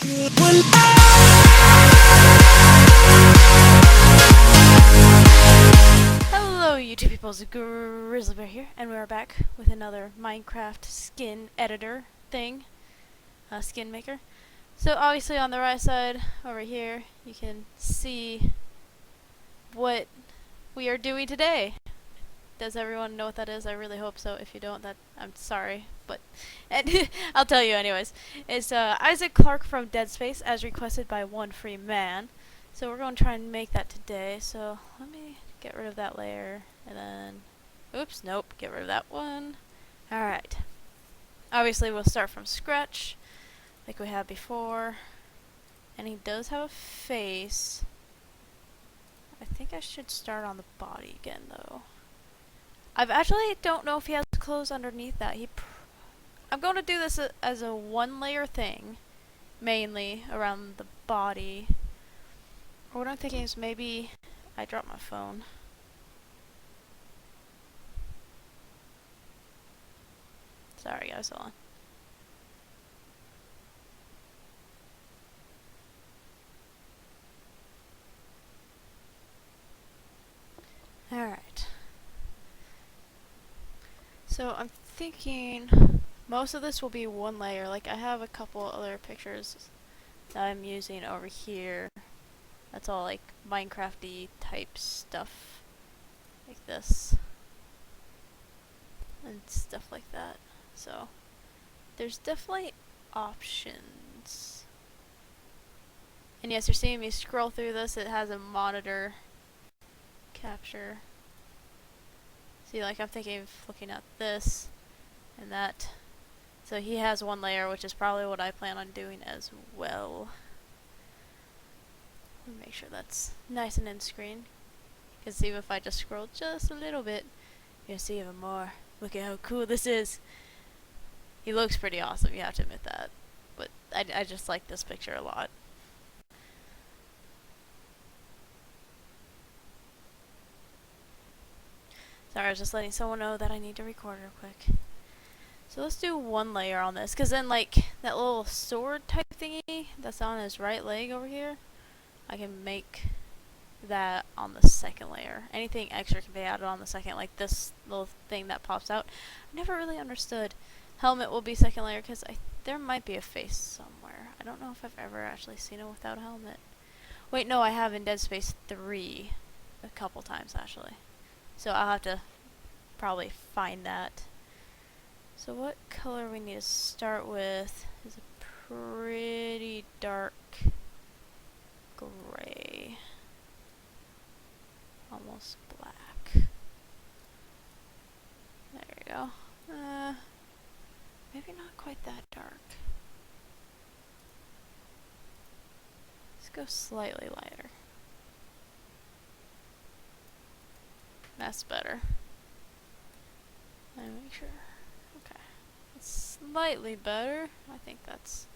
Hello YouTube people, it's Grizzly Bear here, and we're back with another Minecraft skin editor thing, skin maker. So obviously on the right side over here, you can see what we are doing today. Does everyone know what that is? I really hope so. If you don't, that I'm sorry, but I'll tell you anyways. It's Isaac Clarke from Dead Space, as requested by one free man. So we're going to try and make that today. So let me get rid of that layer, and then, oops, nope, get rid of that one. Alright. Obviously we'll start from scratch, like we had before. And he does have a face. I think I should start on the body again, though. I actually don't know if he has clothes underneath that. I'm going to do this as a one-layer thing, mainly around the body. Or what I'm thinking is maybe I dropped my phone. Sorry guys, hold on. Alright. So I'm thinking most of this will be one layer. Like I have a couple other pictures that I'm using over here. That's all like Minecraft-y type stuff. Like this. And stuff like that. So there's definitely options. And yes, you're seeing me scroll through this. It has a monitor capture. See, like I'm thinking of looking at this and that. So he has one layer, which is probably what I plan on doing as well. Let me make sure that's nice and in screen. Because even if I just scroll just a little bit, you'll see even more. Look at how cool this is. He looks pretty awesome, you have to admit that. But I just like this picture a lot. Sorry, I was just letting someone know that I need to record real quick. So let's do one layer on this, because then like that little sword type thingy that's on his right leg over here, I can make that on the second layer. Anything extra can be added on the second, like this little thing that pops out. I never really understood. Helmet will be second layer because there might be a face somewhere. I don't know if I've ever actually seen it without a helmet. Wait, no, I have in Dead Space 3 a couple times actually. So I'll have to probably find that. So what color we need to start with is a pretty dark gray. Almost black. There you go. Maybe not quite that dark. Let's go slightly lighter. That's better. And make sure. Okay. It's slightly better. I think that's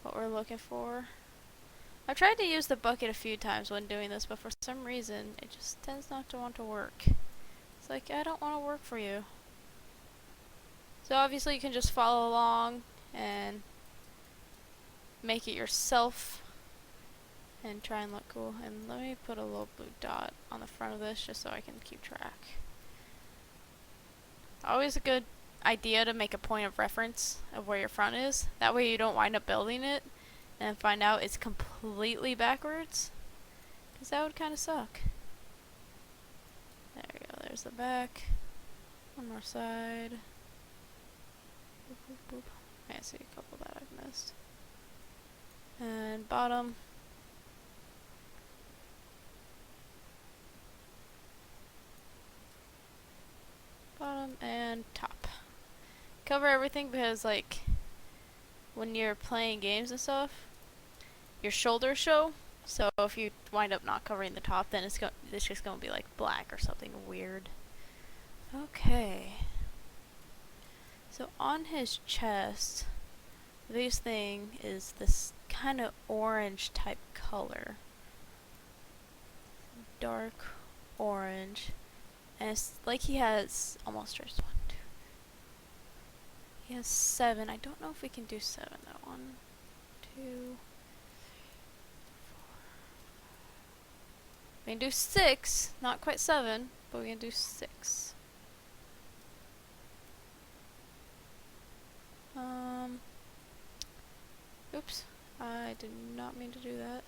what we're looking for. I've tried to use the bucket a few times when doing this, but for some reason it just tends not to want to work. It's like, I don't want to work for you. So obviously you can just follow along and make it yourself and try and look cool. And let me put a little blue dot on the front of this just so I can keep track. Always a good idea to make a point of reference of where your front is. That way you don't wind up building it and find out it's completely backwards, because that would kind of suck. There we go, there's the back. One more side. Boop, boop, boop. I see a couple that I've missed. And bottom. Bottom and top. Cover everything because like when you're playing games and stuff, your shoulders show. So if you wind up not covering the top, then it's just gonna be like black or something weird. Okay. So on his chest, the biggest thing is this kind of orange type color. Dark orange. And it's like he has almost just 1, 2. He has 7. I don't know if we can do 7 though. 1, 2. can do 6, not quite 7, but we can do 6. Oops, I did not mean to do that.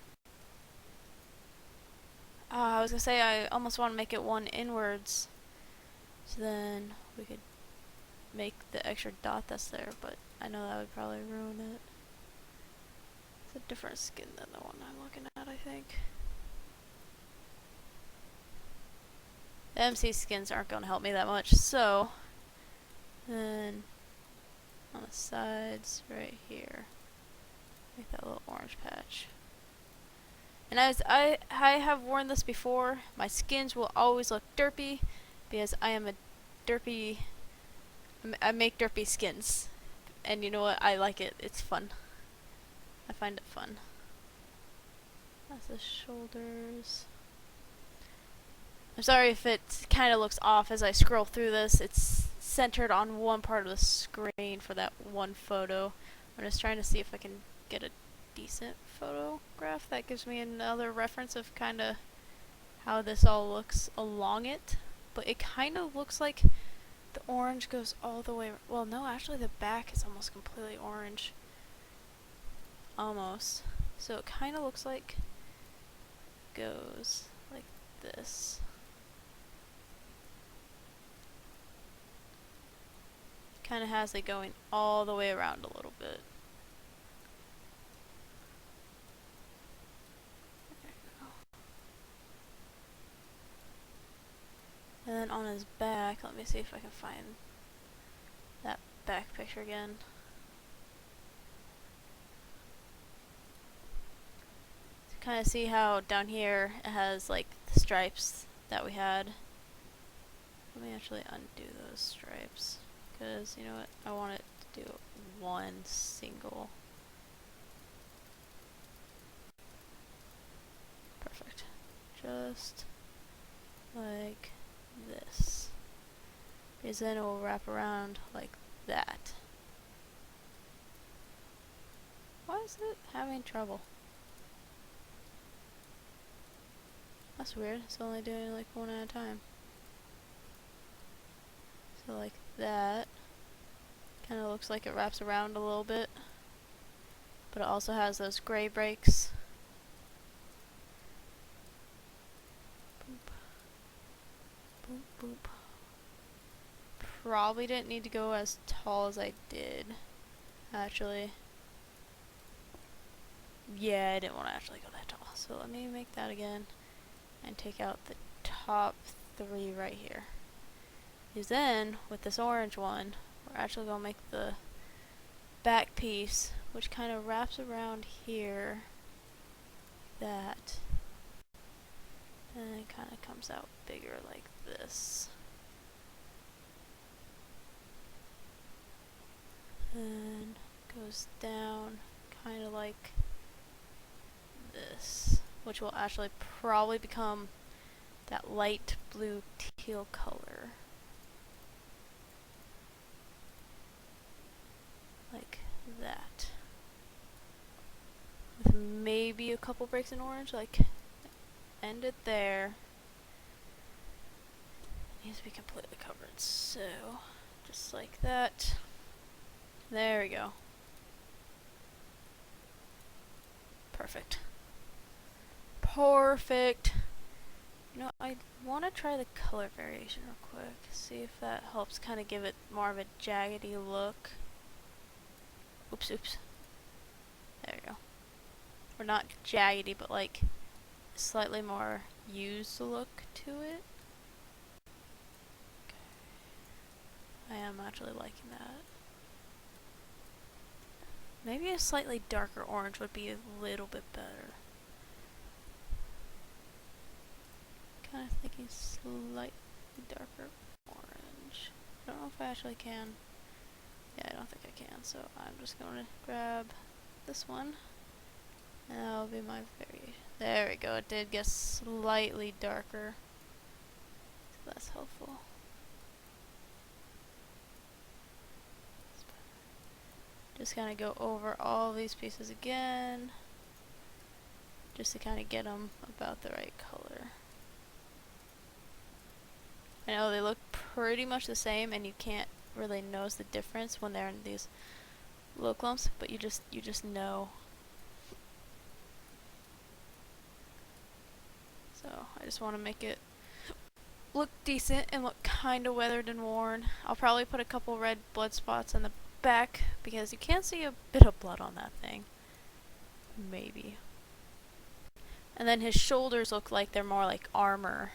I was gonna say I almost want to make it one inwards, so then we could make the extra dot that's there, but I know that would probably ruin it. It's a different skin than the one I'm looking at, I think. The MC skins aren't going to help me that much, so then on the sides right here, make that little orange patch. And as I have worn this before, my skins will always look derpy because I am a derpy. I make derpy skins, and you know what? I like it. It's fun. I find it fun. That's the shoulders. I'm sorry if it kind of looks off as I scroll through this. It's centered on one part of the screen for that one photo. I'm just trying to see if I can get a decent photograph that gives me another reference of kind of how this all looks along it. But it kind of looks like the orange goes all the way. Well, no, actually the back is almost completely orange. Almost. So it kind of looks like it goes like this. Kind of has it going all the way around a little bit. There you go. And then on his back, let me see if I can find that back picture again. To kind of see how down here it has like the stripes that we had. Let me actually undo those stripes. Because, you know what, I want it to do one single. Perfect. Just like this. Because then it will wrap around like that. Why is it having trouble? That's weird. It's only doing like one at a time. So like that. Kind of looks like it wraps around a little bit. But it also has those gray breaks. Boop. Boop, boop. Probably didn't need to go as tall as I did. Actually. Yeah, I didn't want to actually go that tall. So let me make that again. And take out the top 3 right here. Because then, with this orange one, we're actually going to make the back piece, which kind of wraps around here, that, and it kind of comes out bigger like this. And goes down kind of like this, which will actually probably become that light blue teal color. Like that. With maybe a couple breaks in orange, like end it there. It needs to be completely covered, so just like that. There we go. Perfect. Perfect. You know, I want to try the color variation real quick. See if that helps kind of give it more of a jaggedy look. Oops, oops. There we go. Or not jaggedy, but like slightly more used look to it. Okay. I am actually liking that. Maybe a slightly darker orange would be a little bit better. Kind of thinking slightly darker orange. I don't know if I actually can. Yeah, I don't think I can, so I'm just going to grab this one. And that'll be my variation. There we go, it did get slightly darker. So that's helpful. Just kind of go over all these pieces again. Just to kind of get them about the right color. I know they look pretty much the same, and you can't really notice the difference when they're in these little clumps, but you just know. So I just want to make it look decent and look kind of weathered and worn. I'll probably put a couple red blood spots on the back because you can see a bit of blood on that thing. Maybe. And then his shoulders look like they're more like armor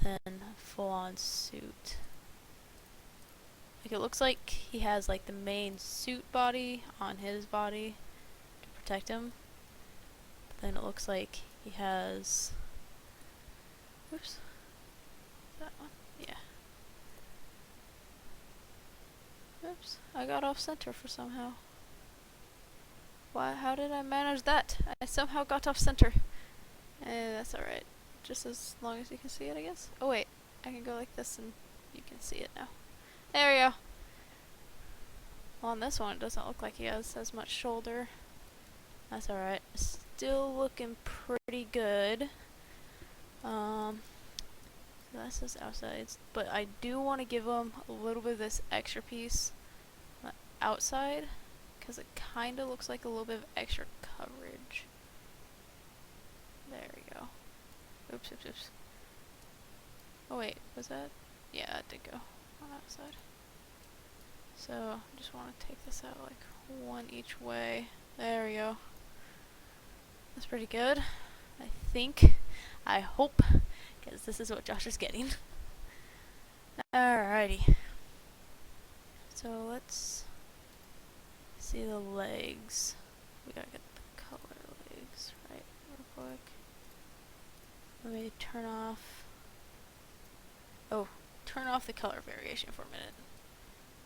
than a full-on suit. Like it looks like he has like the main suit body on his body to protect him. But then it looks like he has... Oops. That one? Yeah. Oops. I got off center for somehow. Why? How did I manage that? I somehow got off center. That's alright. Just as long as you can see it, I guess. Oh wait. I can go like this and you can see it now. There we go. Well, on this one, it doesn't look like he has as much shoulder. That's alright. Still looking pretty good. That's just outsides. But I do want to give him a little bit of this extra piece on the outside, because it kind of looks like a little bit of extra coverage. There we go. Oops, oops, oops. Oh wait, was that? Yeah, that did go on that side. So, I just want to take this out like one each way. There we go. That's pretty good. I think. I hope. Because this is what Josh is getting. Alrighty. So, let's see the legs. We gotta get the color legs right real quick. Let me turn off... Oh, turn off the color variation for a minute.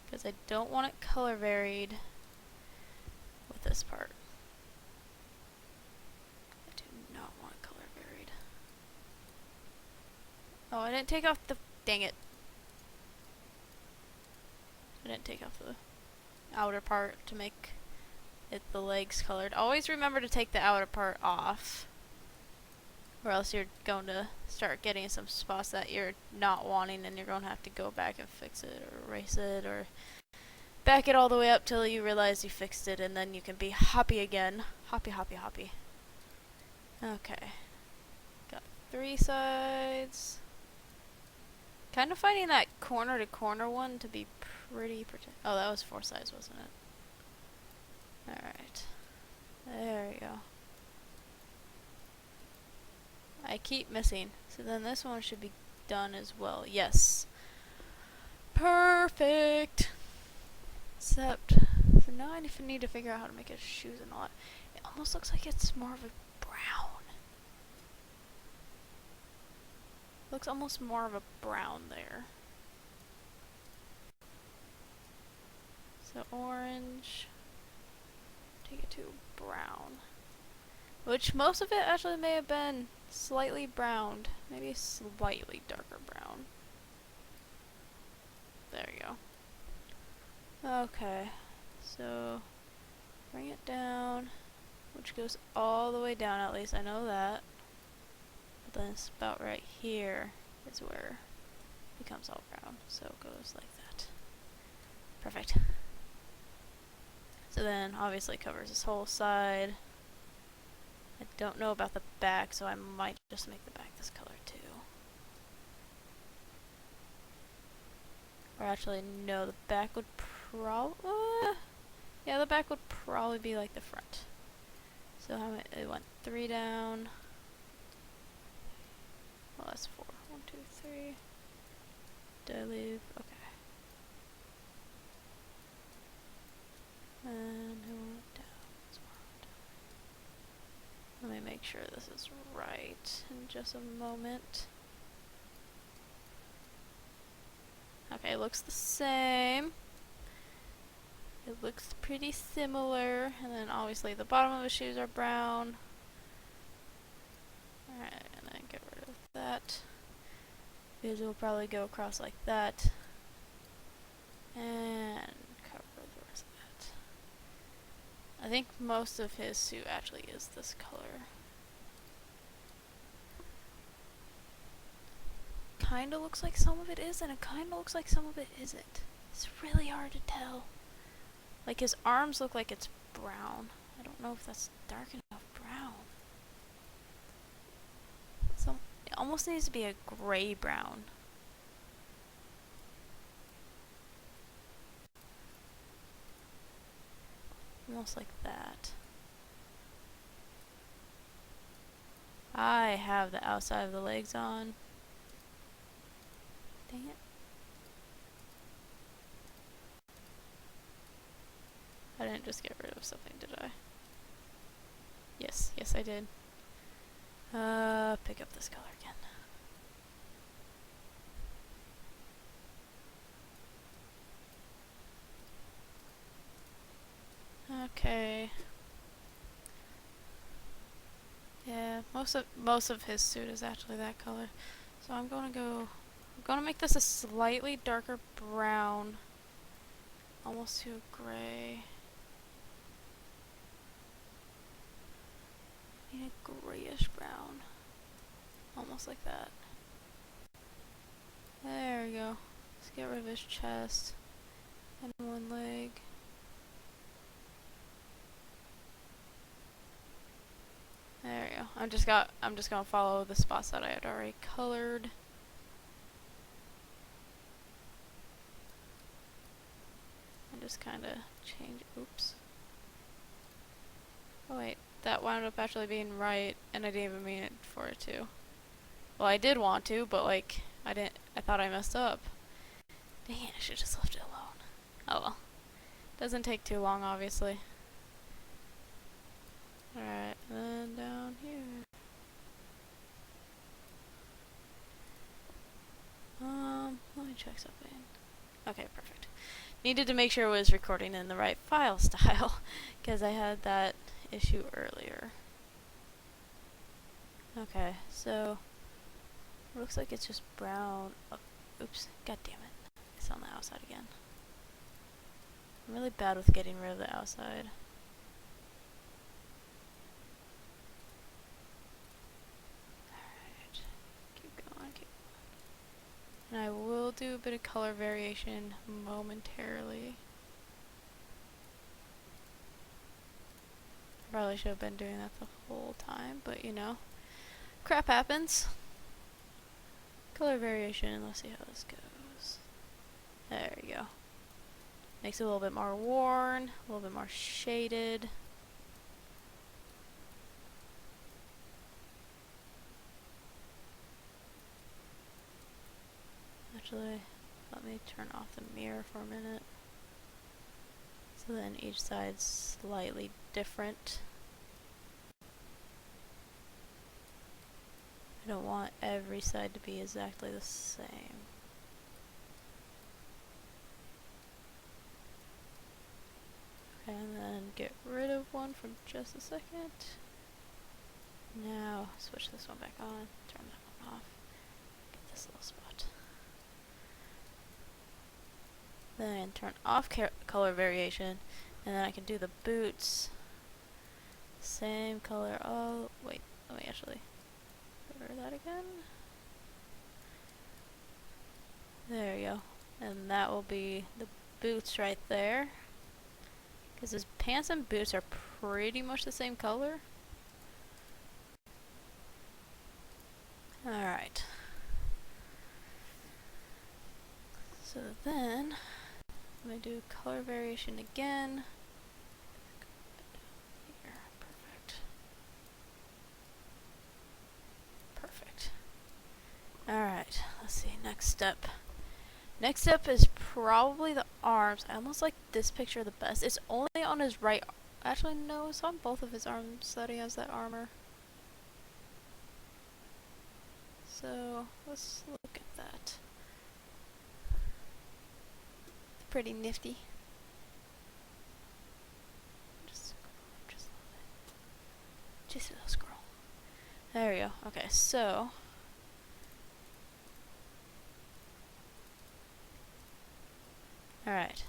Because I don't want it color varied with this part. I do not want it color varied. Oh, I didn't take off the... Dang it. I didn't take off the outer part to make it the legs colored. Always remember to take the outer part off, or else you're going to start getting some spots that you're not wanting, and you're going to have to go back and fix it, or erase it, or back it all the way up till you realize you fixed it, and then you can be happy again. Happy, happy, happy. Okay. Got 3 sides. Kind of finding that corner to corner one to be pretty oh, that was 4 sides, wasn't it? Alright. There we go. I keep missing. So then this one should be done as well. Yes. Perfect. Except, so now I need to figure out how to make his shoes and all that. It almost looks like it's more of a brown. Looks almost more of a brown there. So orange. Take it to brown. Which most of it actually may have been slightly browned. Maybe slightly darker brown. There you go. Okay. So bring it down. Which goes all the way down, at least I know that. But then it's about right here is where it becomes all brown. So it goes like that. Perfect. So then obviously covers this whole side. I don't know about the back, so I might just make the back this color too. Or actually, no, the back would probably... yeah, the back would probably be like the front. So how many, it went 3 down. Well, that's 4. 1, 2, 3. Did I leave? Okay. And I went down. Let me make sure this is right in just a moment. Okay, it looks the same. It looks pretty similar. And then obviously the bottom of the shoes are brown. Alright, and then get rid of that. Because we'll probably go across like that. And cover the rest of that. I think most of his suit actually is this color. kind of looks like some of it is, and it kind of looks like some of it isn't. It's really hard to tell. Like, his arms look like it's brown. I don't know if that's dark enough brown. So, it almost needs to be a gray brown. Almost like that. I have the outside of the legs on. Dang it. I didn't just get rid of something, did I? Yes, yes I did. Pick up this color again. Okay. Yeah, most of his suit is actually that color. So I'm gonna make this a slightly darker brown. Almost to a gray. Need a grayish brown. Almost like that. There we go. Let's get rid of his chest. And one leg. There we go. I'm just gonna follow the spots that I had already colored. And just kinda change, oops. Oh wait, that wound up actually being right, and I didn't even mean it for it to. Well, I did want to, but like, I thought I messed up. Dang it, I should just left it alone. Oh well. Doesn't take too long, obviously. Alright, then down here. Let me check something. Okay, perfect. Needed to make sure it was recording in the right file style, because I had that issue earlier. Okay, so looks like it's just brown. Oh, oops, god damn it. It's on the outside again. I'm really bad with getting rid of the outside. Alright, keep going, keep going. And I will do a bit of color variation momentarily. Probably should have been doing that the whole time, but you know, crap happens. Color variation, let's see how this goes. There you go. Makes it a little bit more worn, a little bit more shaded. Actually, let me turn off the mirror for a minute. So then each side's slightly different. I don't want every side to be exactly the same. Okay, and then get rid of one for just a second. Now, switch this one back on, turn that one off, get this little spot. Then turn off color variation, and then I can do the boots. Same color. Oh, wait, let me actually cover that again. There you go. And that will be the boots right there. Because his pants and boots are pretty much the same color. Alright. So then, I'm going to do color variation again. Here, perfect. Perfect. Alright, let's see, next step. Next step is probably the arms. I almost like this picture the best. It's only on his right. Actually, no, it's on both of his arms that he has that armor. So, let's look at that. Pretty nifty. Just a little scroll. There we go. Okay, so alright.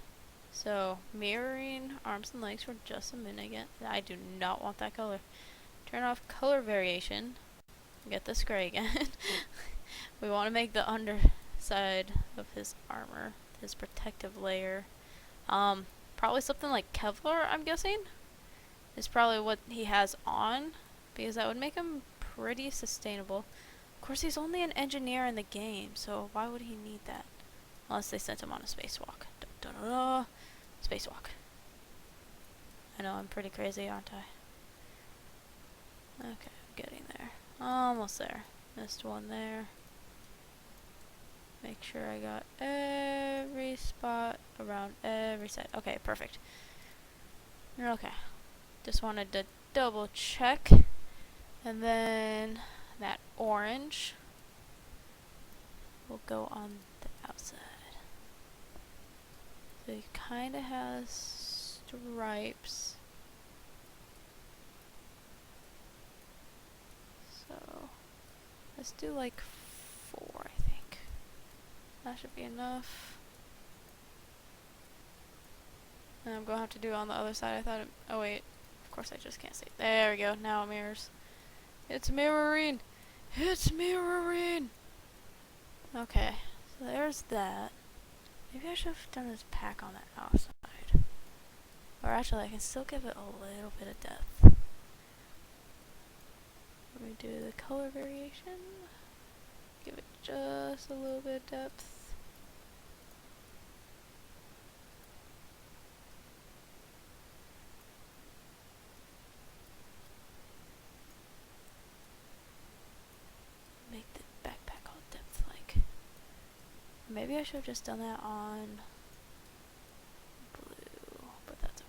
So mirroring arms and legs for just a minute again. I do not want that color. Turn off color variation. Get this gray again. We want to make the underside of his armor, his protective layer. Probably something like Kevlar, I'm guessing, is probably what he has on, because that would make him pretty sustainable. Of course, he's only an engineer in the game, so why would he need that? Unless they sent him on a spacewalk. Spacewalk. I know, I'm pretty crazy, aren't I? Okay, I'm getting there. Almost there. Missed one there. Make sure I got every spot around every side. Okay, perfect. Okay. Just wanted to double check. And then that orange will go on the outside. So he kind of has stripes. So let's do like 4, I think. That should be enough. And I'm gonna have to do it on the other side. I thought it, oh wait, of course I just can't see. There we go, now it mirrors. It's mirroring! It's mirroring! Okay, so there's that. Maybe I should have done this pack on the outside. Or actually, I can still give it a little bit of depth. Let me do the color variation. Give it just a little bit of depth. Make the backpack all depth-like. Maybe I should have just done that on blue, but that's okay.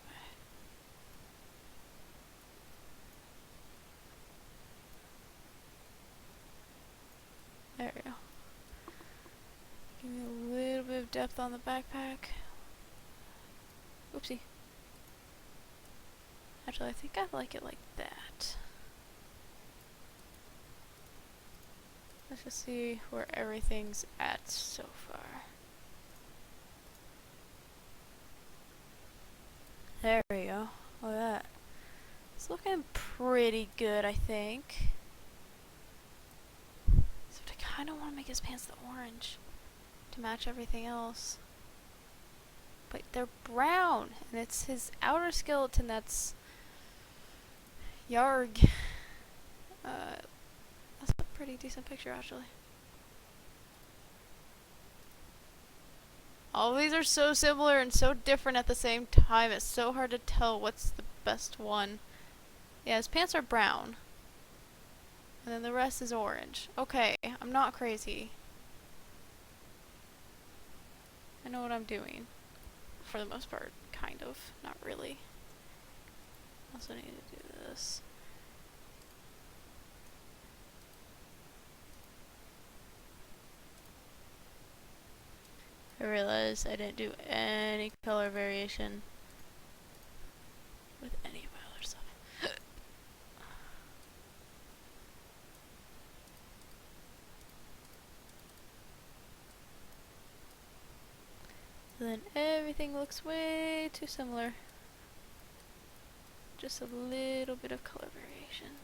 There we go. Give me a little bit of depth on the backpack. Oopsie. Actually, I think I like it like that. Let's just see where everything's at so far. There we go. Look at that. It's looking pretty good, I think. Except I kind of want to make his pants the orange to match everything else. But they're brown, and it's his outer skeleton that's Yarg. That's a pretty decent picture, actually. All of these are so similar and so different at the same time. It's so hard to tell what's the best one. Yeah, his pants are brown. And then the rest is orange. Okay, I'm not crazy. I know what I'm doing. For the most part, kind of. Not really. Also need to do this. I realized I didn't do any color variation with any of my other stuff. Then everything looks way too similar. Just a little bit of color variation.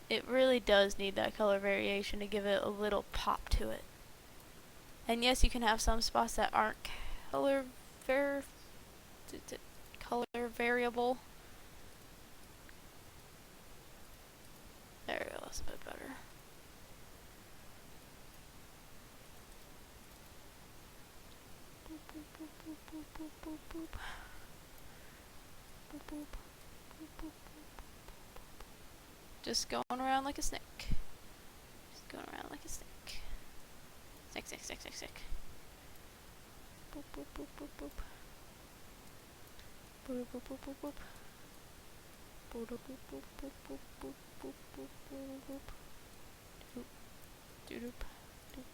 It really does need that color variation to give it a little pop to it. And yes, you can have some spots that aren't color variable. There we go, that's a bit better. Boop, boop, boop, boop, boop, boop, boop, boop. Boop, boop. Boop, boop, boop, boop. Just going around like a snake. Just going around like a snake. Snake, snake, snake, snake, snake. Boop, boop, boop, boop, boop. Boop, boop, boop, boop, boop. Boop, boop, boop, boop, boop, boop, boop, boop, boop, boop, boop. Doop, doop, doop,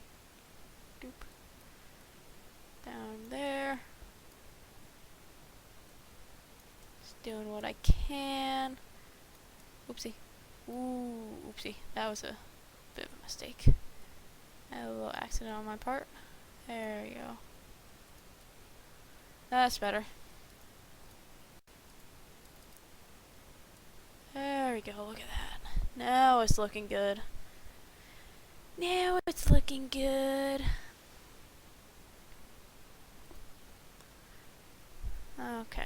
doop. Down there. Just doing what I can. Oopsie. Ooh, oopsie. That was a bit of a mistake. I had a little accident on my part. There we go. That's better. There we go, look at that. Now it's looking good. Now it's looking good. Okay.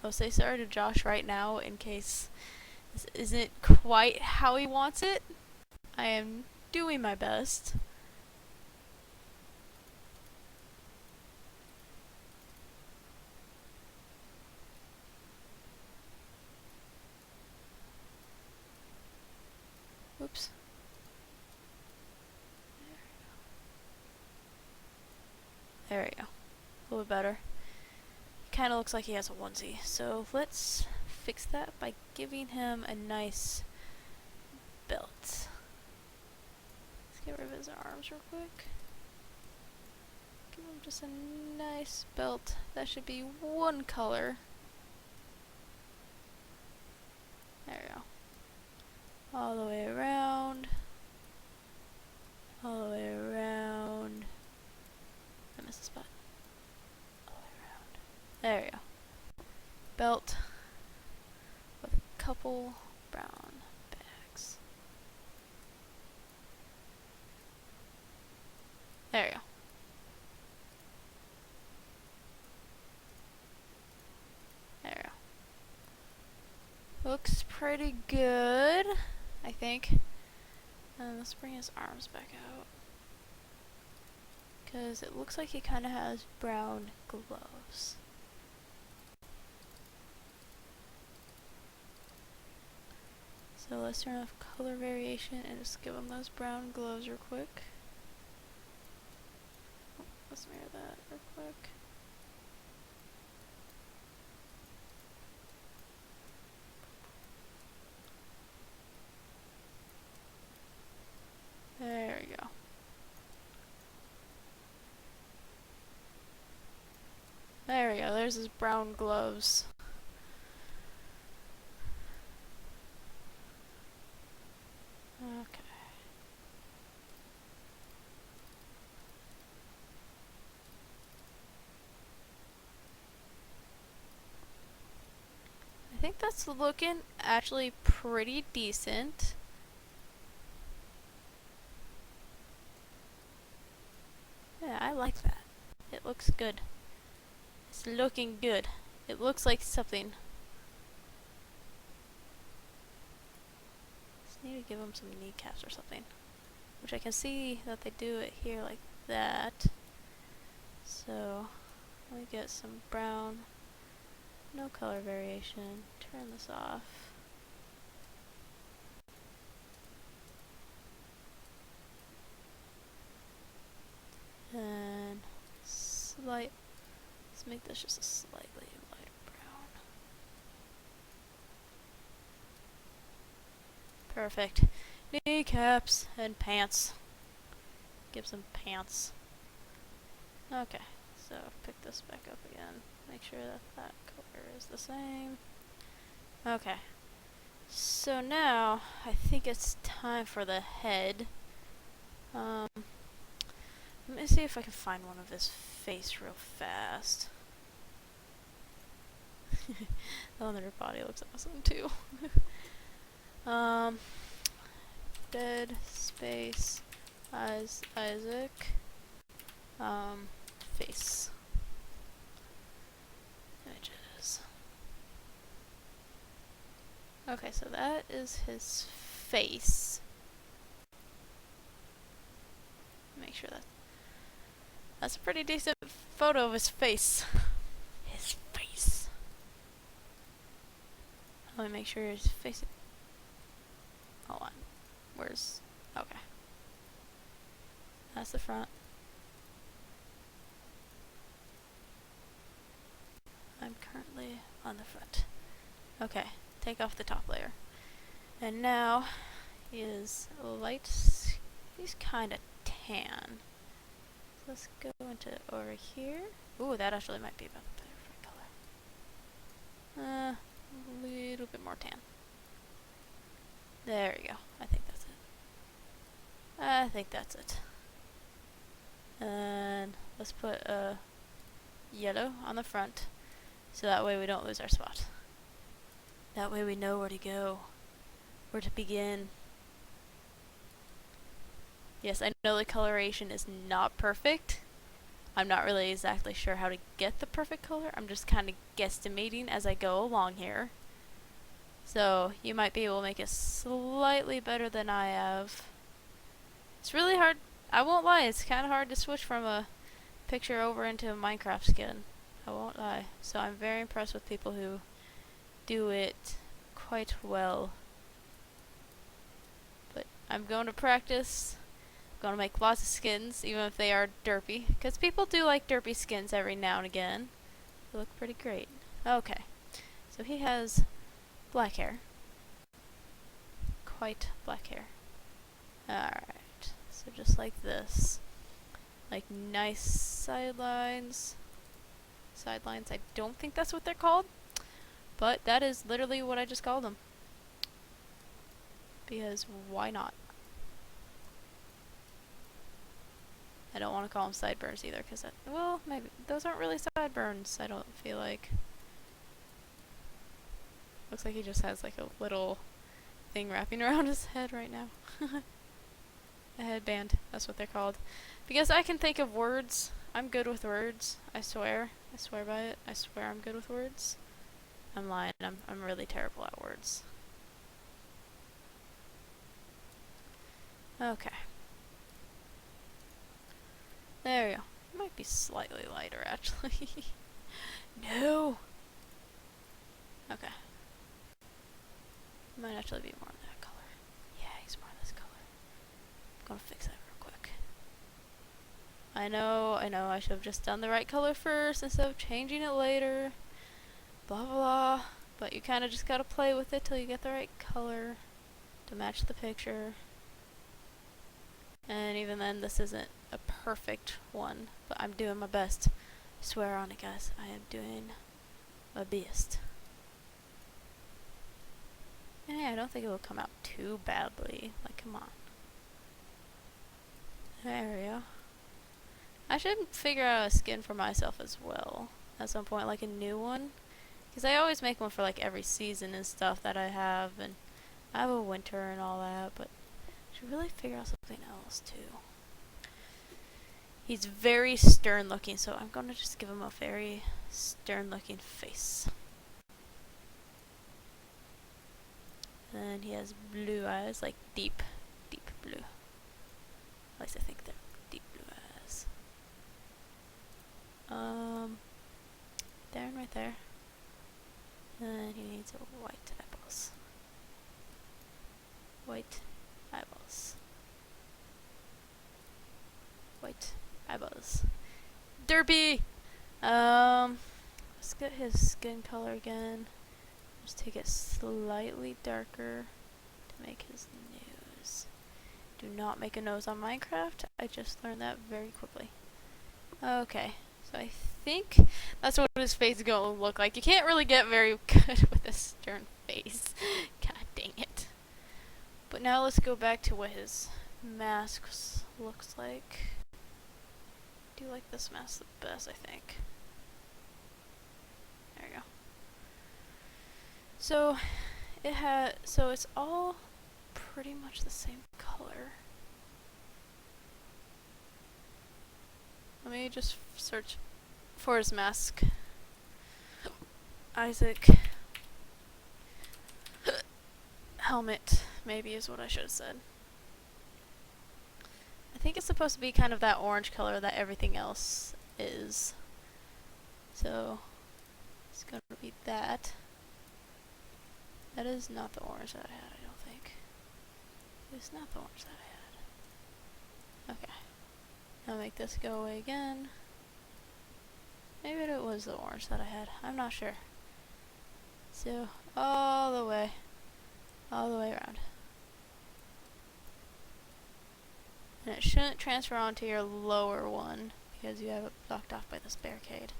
I'll say sorry to Josh right now in case this isn't quite how he wants it. I am doing my best. Oops. There we go. A little bit better. Kind of looks like he has a onesie. So let's fix that by giving him a nice belt. Let's get rid of his arms real quick. Give him just a nice belt. That should be one color. There we go. All the way around. All the way around. I missed a spot. All the way around. There we go. Belt with a couple brown bags. There we go. There we go. Looks pretty good, I think. And let's bring his arms back out. Because it looks like he kind of has brown gloves. So let's turn off color variation and just give him those brown gloves real quick. Oh, let's mirror that real quick. There we go. There we go, there's his brown gloves. Okay. I think that's looking actually pretty decent. Yeah, I like that. It looks good. It's looking good. It looks like something. Just need to give them some kneecaps or something. Which I can see that they do it here like that. So, let me get some brown. No color variation. Turn this off. And let's make this just a slightly lighter brown. Perfect. Kneecaps and pants. Give some pants. Okay, so pick this back up again. Make sure that that color is the same. Okay. So now, I think it's time for the head. Let me see if I can find one of his face real fast. The other body looks awesome too. Dead space Isaac face images. Okay, so that is his face. Make sure that's a pretty decent photo of his face. His face. Let me make sure his face. Hold on. Where's. Okay. That's the front. I'm currently on the front. Okay. Take off the top layer. And now he is light. He's kind of tan. So let's go into over here. Ooh, that actually might be about the different color. A little bit more tan. There we go. I think that's it. I think that's it. And let's put a yellow on the front, so that way we don't lose our spot. That way we know where to go, where to begin. Yes, I know the coloration is not perfect. I'm not really exactly sure how to get the perfect color. I'm just kind of guesstimating as I go along here. So you might be able to make it slightly better than I have. It's really hard. I won't lie, it's kind of hard to switch from a picture over into a Minecraft skin. I won't lie. So I'm very impressed with people who do it quite well. But I'm going to practice. I'm going to make lots of skins, even if they are derpy. Because people do like derpy skins every now and again. They look pretty great. Okay. So he has black hair. Quite black hair. Alright. So just like this. Like nice sidelines. Sidelines, I don't think that's what they're called. But that is literally what I just called them. Because why not? I don't want to call them sideburns either, because well, maybe those aren't really sideburns. I don't feel like. Looks like he just has like a little thing wrapping around his head right now. A headband. That's what they're called. Because I can think of words. I'm good with words. I swear. I swear by it. I swear I'm good with words. I'm lying. I'm really terrible at words. Okay. There we go. It might be slightly lighter, actually. No! Okay. It might actually be more of that color. Yeah, he's more of this color. I'm gonna fix that real quick. I know, I should have just done the right color first instead of changing it later. Blah, blah, blah. But you kind of just gotta play with it till you get the right color to match the picture. And even then, this isn't a perfect one, but I'm doing my best. I swear on it, guys. I am doing my best. And yeah, I don't think it will come out too badly. Like, come on. There we go. I should figure out a skin for myself as well at some point, like a new one. Because I always make one for like every season and stuff that I have, and I have a winter and all that, but I should really figure out something else too. He's very stern looking, so I'm going to just give him a very stern looking face. And he has blue eyes, like deep, deep blue. At least I think they're deep blue eyes. There and right there. And he needs a white eyeballs. White eyeballs. White eyeballs. Derpy! Let's get his skin color again. Just take it slightly darker to make his nose. Do not make a nose on Minecraft. I just learned that very quickly. Okay, so I think that's what his face is going to look like. You can't really get very good with a stern face. God dang it. But now let's go back to what his mask looks like. I do like this mask the best, I think. There we go. So it's all pretty much the same color. Let me just search for his mask. Isaac helmet, maybe is what I should have said. I think it's supposed to be kind of that orange color that everything else is. So it's gonna be that. That is not the orange that I had, I don't think. It's not the orange that I had. Okay. I'll make this go away again. Maybe it was the orange that I had. I'm not sure. So, all the way around. And it shouldn't transfer onto your lower one because you have it blocked off by this barricade.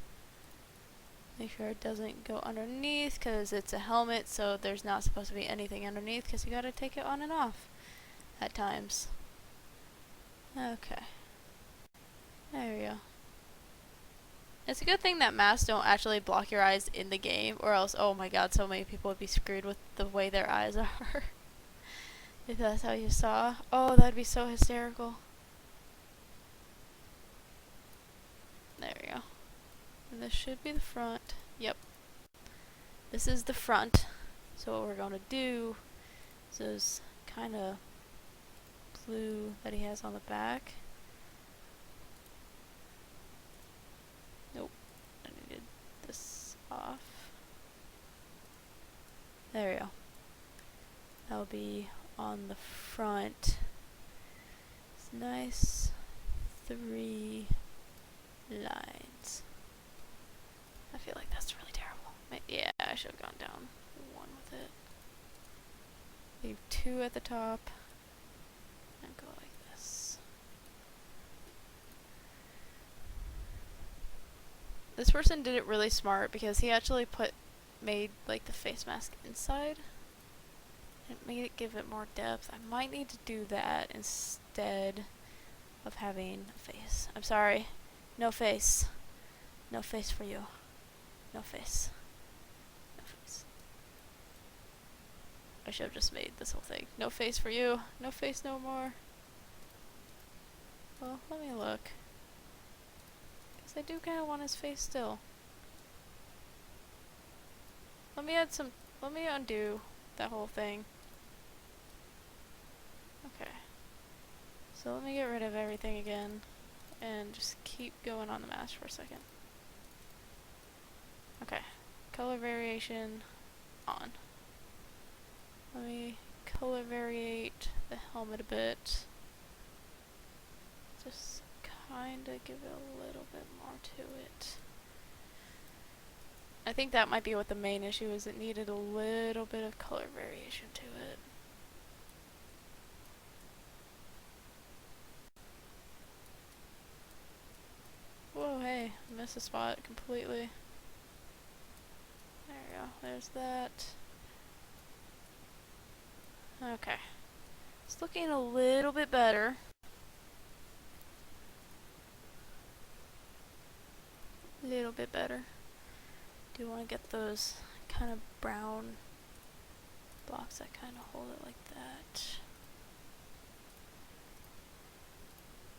Make sure it doesn't go underneath because it's a helmet, so there's not supposed to be anything underneath because you gotta take it on and off at times. Okay. There we go. It's a good thing that masks don't actually block your eyes in the game, or else, oh my god, so many people would be screwed with the way their eyes are. If that's how you saw. Oh, that'd be so hysterical. There we go. And this should be the front. Yep. This is the front. So what we're going to do is those kind of blue that he has on the back. Nope. I needed this off. There we go. That'll be on the front. It's nice 3 lines. I feel like that's really terrible. Yeah, I should have gone down 1 with it. Leave 2 at the top. And go like this. This person did it really smart because he actually made like the face mask inside. It made it give it more depth. I might need to do that instead of having a face. I'm sorry. No face. No face for you. No face. No face. I should have just made this whole thing. No face for you. No face no more. Well, let me look. Because I do kind of want his face still. Let me undo that whole thing. Okay. So let me get rid of everything again and just keep going on the mask for a second. Okay. Color variation on. Let me color variate the helmet a bit. Just kinda give it a little bit more to it. I think that might be what the main issue is. It needed a little bit of color variation to it. Whoa, hey, I missed a spot completely. There we go, there's that. Okay. It's looking a little bit better. Little bit better. Do want to get those kind of brown blocks that kind of hold it like that.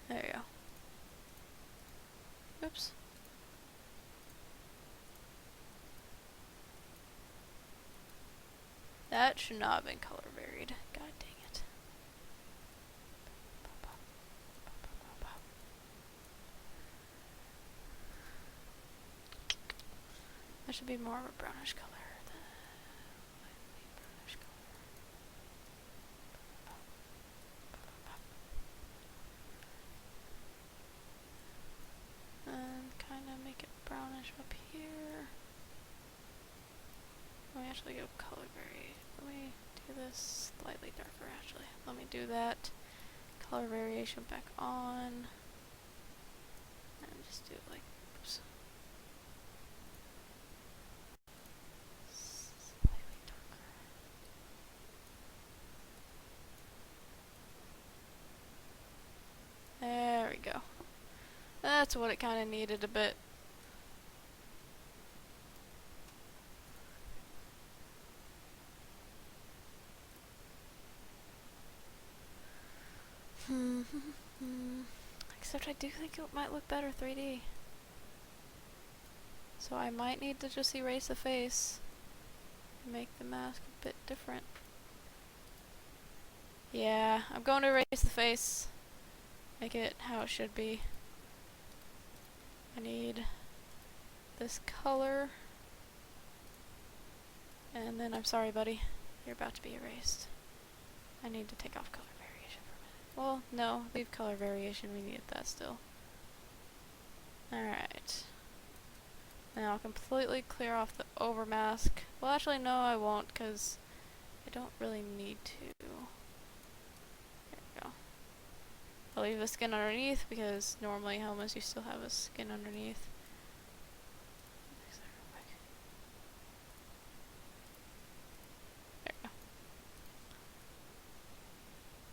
There you go. Oops. That should not have been color varied. God dang it. That should be more of a brownish color. Lightly brownish color. And kind of make it brownish up here. Let me actually go color variate. Let me do this slightly darker actually. Let me do that. Color variation back on. And just do it like, oops. Slightly darker. There we go. That's what it kind of needed a bit. Except I do think it might look better 3D. So I might need to just erase the face and make the mask a bit different. Yeah, I'm going to erase the face. Make it how it should be. I need this color. And then I'm sorry, buddy. You're about to be erased. I need to take off color variation for a minute. Well, no, leave color variation. We need that still. Alright. Now I'll completely clear off the over mask. Well, actually, no, I won't, because I don't really need to. There we go. I'll leave the skin underneath, because normally helmets you still have a skin underneath. There we go.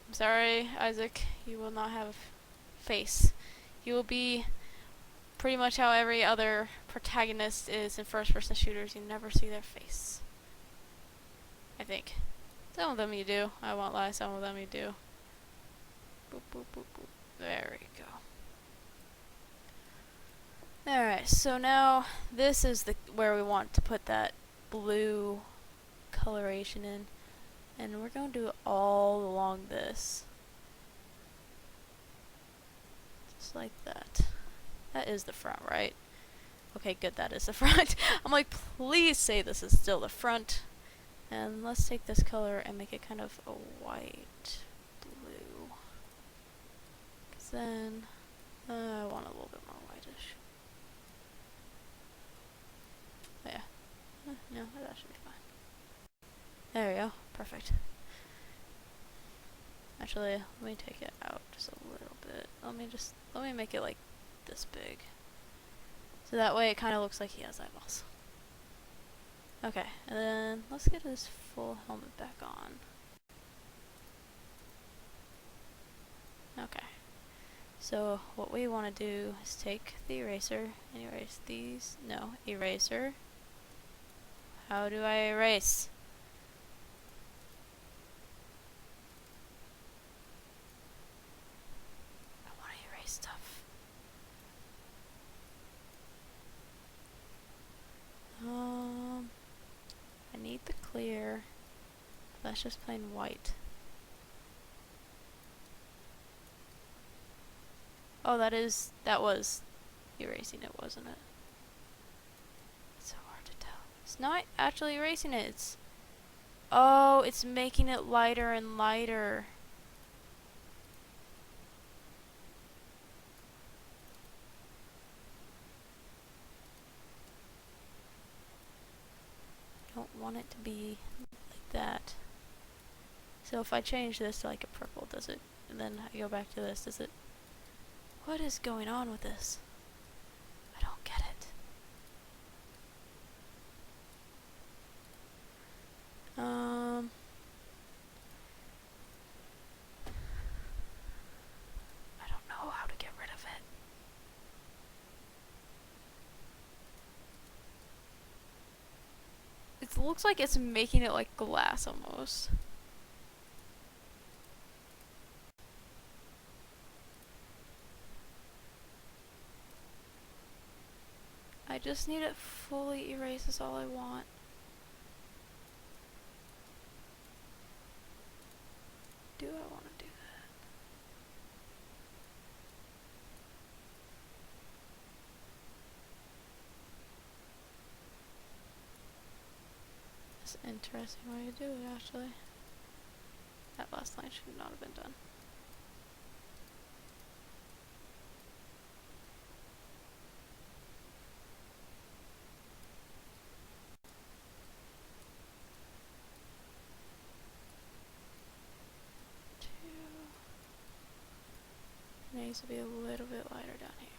I'm sorry, Isaac, you will not have a face. You will be pretty much how every other protagonist is in first-person shooters. You never see their face. I think. Some of them you do. I won't lie, some of them you do. Boop, boop, boop, boop. There we go. Alright, so now this is where we want to put that blue coloration in. And we're going to do it all along this. Just like that. That is the front, right? Okay, good, that is the front. I'm like, please say this is still the front. And let's take this color and make it kind of a white blue. Because then I want a little bit more whitish. Yeah. No, that should be fine. There we go. Perfect. Actually, let me take it out just a little bit. Let me make it like this big. So that way it kind of looks like he has eyeballs. Okay, and then let's get his full helmet back on. Okay. So what we want to do is take the eraser and erase these. No, eraser. How do I erase? I want to erase stuff. I need the clear. That's just plain white. Oh, that was erasing it, wasn't it? It's so hard to tell. It's not actually erasing it, oh, it's making it lighter and lighter. I don't want it to be like that. So if I change this to like a purple, does it, and then I go back to this, does it, what is going on with this? I don't get it. I don't know how to get rid of it. It looks like it's making it like glass almost. I just need it fully erased is all I want. Do I want to do that? That's an interesting way to do it, actually. That last line should not have been done. It needs to be a little bit lighter down here.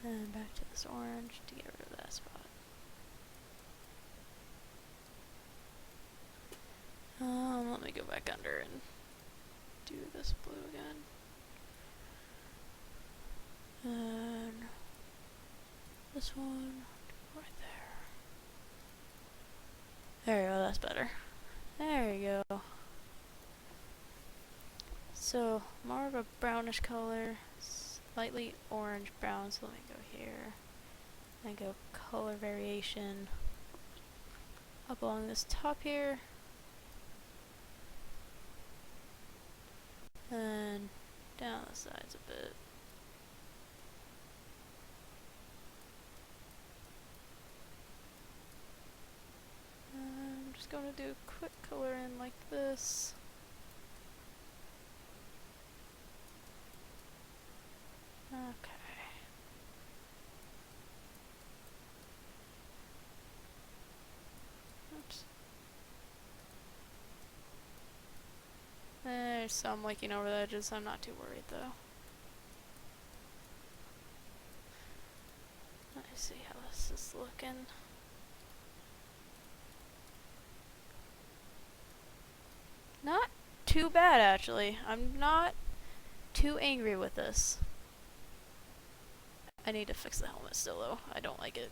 And back to this orange to get rid of that spot. Let me go back under and do this blue again. And this one right there. There you go, that's better. There you go. So, more of a brownish color, slightly orange brown, so let me go here. And go color variation up along this top here. And down the sides a bit. I'm just going to do a quick color in like this. Okay. Oops. There's some leaking over the edges, I'm not too worried though. Let's see how this is looking. Not too bad, actually. I'm not too angry with this. I need to fix the helmet still, though. I don't like it.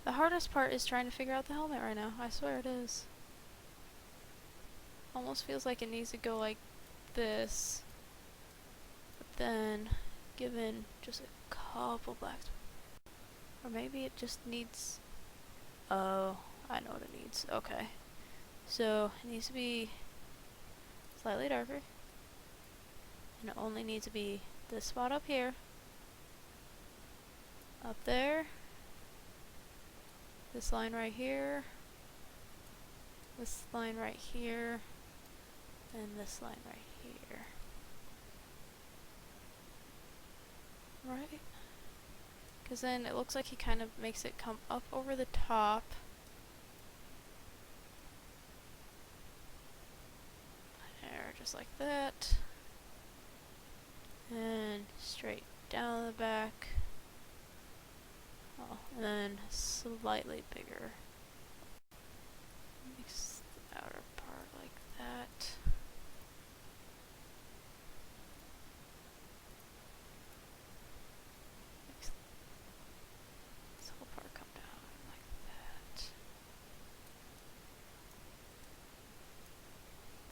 The hardest part is trying to figure out the helmet right now. I swear it is. Almost feels like it needs to go like this. But then, given just a couple blacks. Or maybe it just needs... Oh, I know what it needs. Okay. So, it needs to be slightly darker. And it only needs to be this spot up here. Up there. This line right here. This line right here. And this line right here. Right? Because then it looks like he kind of makes it come up over the top. There, just like that. And straight down the back. Oh, and then slightly bigger. Makes the outer part like that. Makes this whole part come down like that.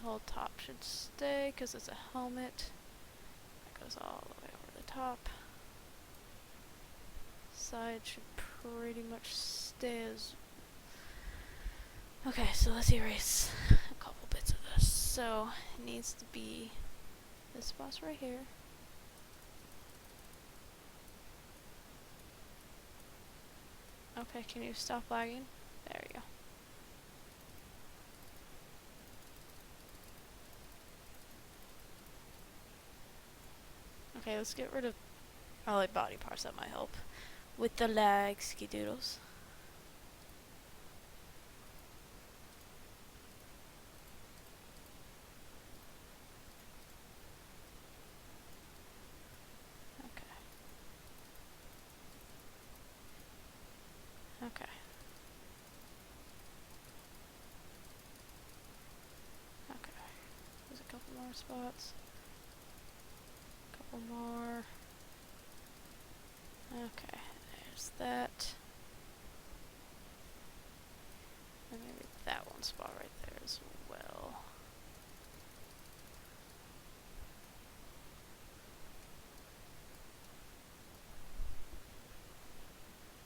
The whole top should stay because it's a helmet. That goes all the way over the top. Side should pretty much stay as... Okay, so let's erase a couple bits of this. So, it needs to be this spot's right here. Okay, can you stop lagging? There you go. Okay, let's get rid of probably body parts. That might help with the lag ski-doodles. Okay. Okay. Okay. There's a couple more spots. Couple more. Okay, there's that. And maybe that one spot right there as well.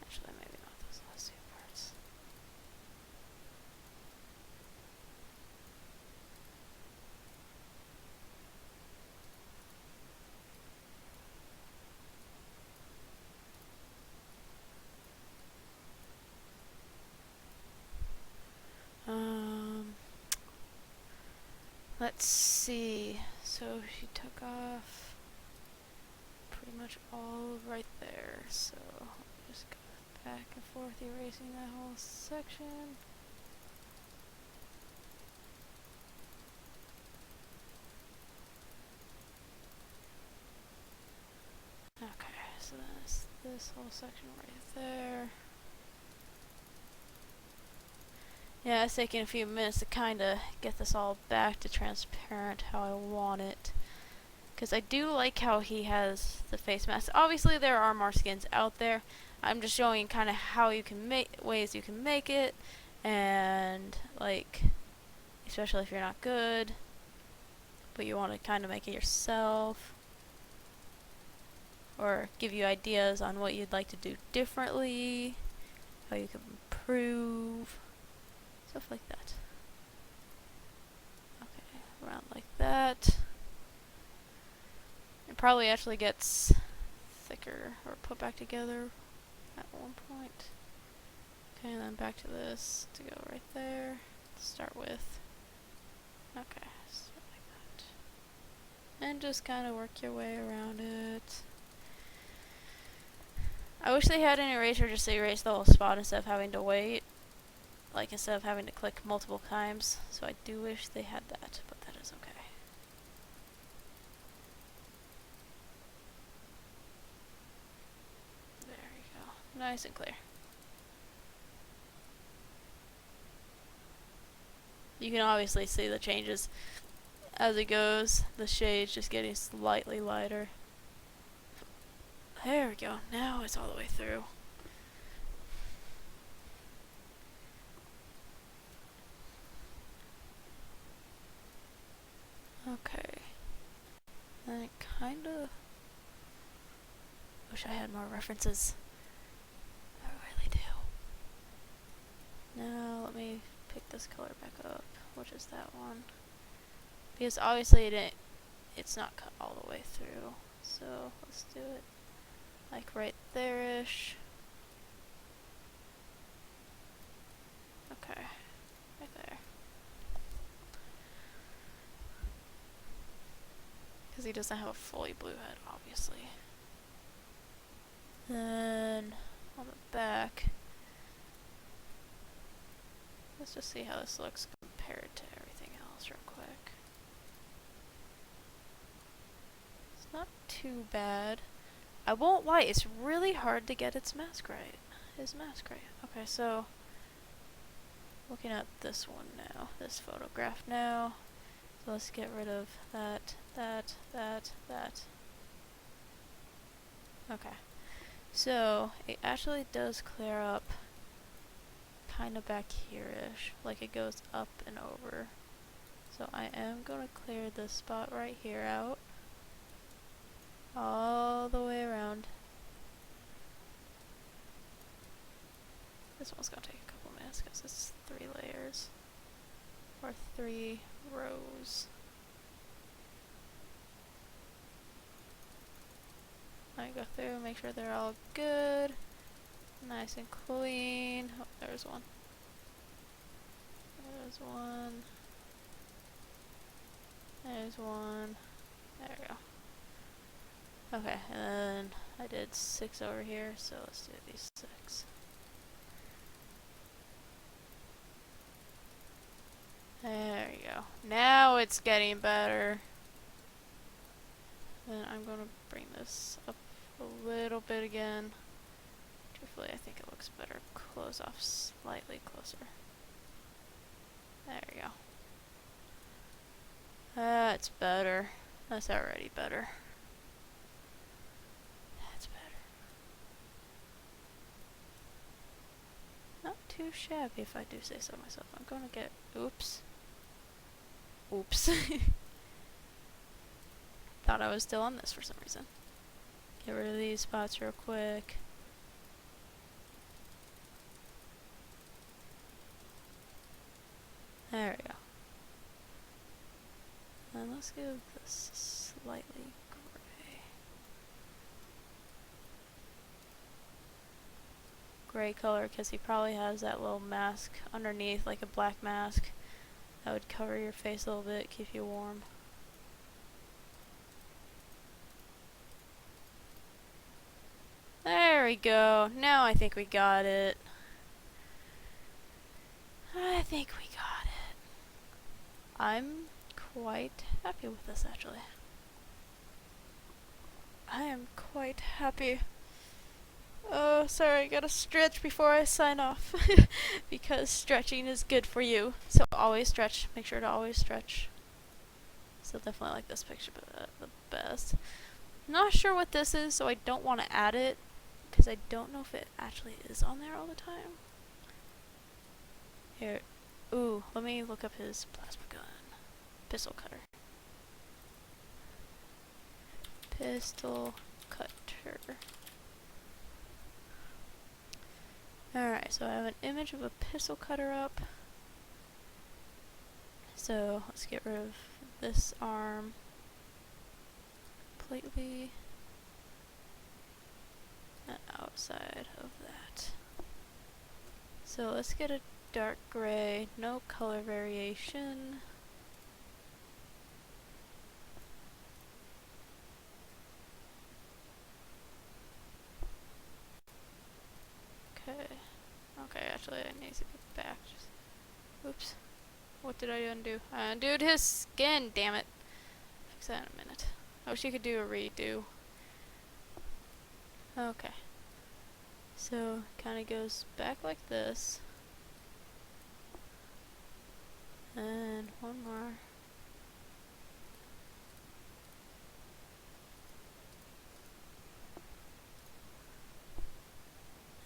Actually, maybe not those last two parts. Let's see. So she took off pretty much all right there. So just go back and forth, erasing that whole section. Okay, so that's this whole section right there. Yeah, it's taking a few minutes to kind of get this all back to transparent how I want it. Because I do like how he has the face mask. Obviously, there are more skins out there. I'm just showing kind of how you can make ways you can make it, and like, especially if you're not good, but you want to kind of make it yourself, or give you ideas on what you'd like to do differently, how you can improve. Stuff like that. Okay, around like that. It probably actually gets thicker or put back together at one point. Okay, and then back to this to go right there to start with. Okay, start like that. And just kind of work your way around it. I wish they had an eraser just to erase the whole spot instead of having to wait. Like, instead of having to click multiple times. So I do wish they had that, but that is okay. nice and clear. You can obviously see the changes as it goes. The shade's just getting slightly lighter. There we go. Now it's all the way through. Okay. And I kinda wish I had more references. I really do. Now let me pick this color back up, which is that one. Because obviously it's not cut all the way through. So let's do it like right there-ish. Okay, right there. Because he doesn't have a fully blue head, obviously. Then on the back, let's just see how this looks compared to everything else real quick. It's not too bad. I won't lie, it's really hard to get its mask right. His mask right. Okay, so looking at this one now, this photograph now. So let's get rid of that. Okay. So it actually does clear up kind of back here-ish, like it goes up and over. So I am gonna clear this spot right here out, all the way around. This one's gonna take a couple minutes because it's 3 layers, or 3 rows. I go through, make sure they're all good, nice and clean. Oh, there's one. There's one. There's one. There we go. Okay, and then I did 6 over here, so let's do these 6. There you go. Now it's getting better. Then I'm going to bring this up a little bit again. Truthfully, I think it looks better. Close off slightly closer. There you go. That's better. That's already better. That's better. Not too shabby if I do say so myself. I'm gonna get... Oops. Oops. Thought I was still on this for some reason. Get rid of these spots real quick. There we go. And let's give this slightly gray. Gray color because he probably has that little mask underneath, like a black mask. That would cover your face a little bit, keep you warm. There we go. Now I think we got it. I think we got it. I'm quite happy with this, actually. I am quite happy. Oh, sorry, I gotta stretch before I sign off. Because stretching is good for you. So always stretch. Make sure to always stretch. Still definitely like this picture the best. Not sure what this is, so I don't want to add it. Because I don't know if it actually is on there all the time. Here. Ooh, let me look up his plasma gun. Pistol cutter. Pistol cutter. Alright, so I have an image of a pistol cutter up. So let's get rid of this arm completely. And outside of that. So let's get a dark gray, no color variation. Okay. Okay, actually I need to get back. Just, oops. What did I undo? I undid his skin, damn it. Fix that in a minute. I wish you could do a redo. Okay. So kind of goes back like this. And one more.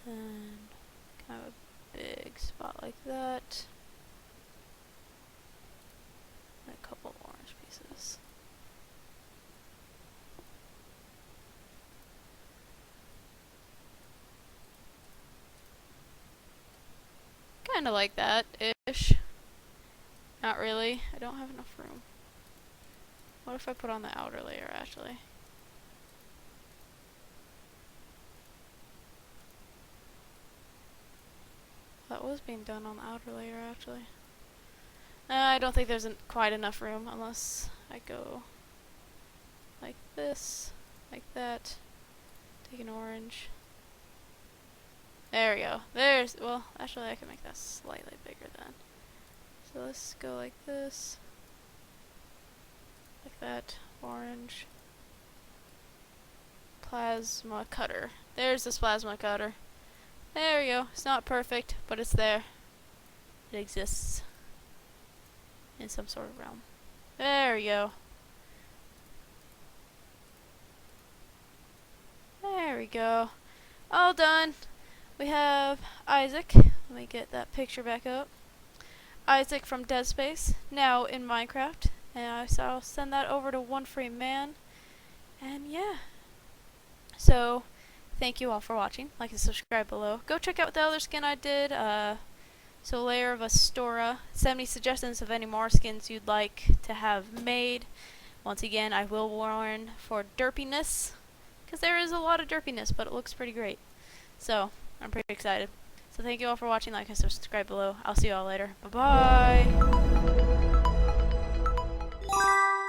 And kind of a big spot like that. And a couple orange pieces. Kind of like that-ish. Not really. I don't have enough room. What if I put on the outer layer, actually? That was being done on the outer layer, actually. I don't think there's quite enough room unless I go like this, like that. Take an orange. There we go. Well, actually I can make that slightly bigger then. So let's go like this. Like that. Orange. Plasma cutter. There's this plasma cutter. There we go. It's not perfect, but it's there. It exists in some sort of realm. There we go. There we go. All done. We have Isaac. Let me get that picture back up. Isaac from Dead Space, now in Minecraft. And so I'll send that over to One Free Man. And yeah. So, thank you all for watching. Like and subscribe below. Go check out the other skin I did. So Layer of Astora. Send me suggestions of any more skins you'd like to have made. Once again, I will warn for derpiness, because there is a lot of derpiness, but it looks pretty great. So, I'm pretty excited. So thank you all for watching. Like and subscribe below. I'll see you all later. Bye-bye!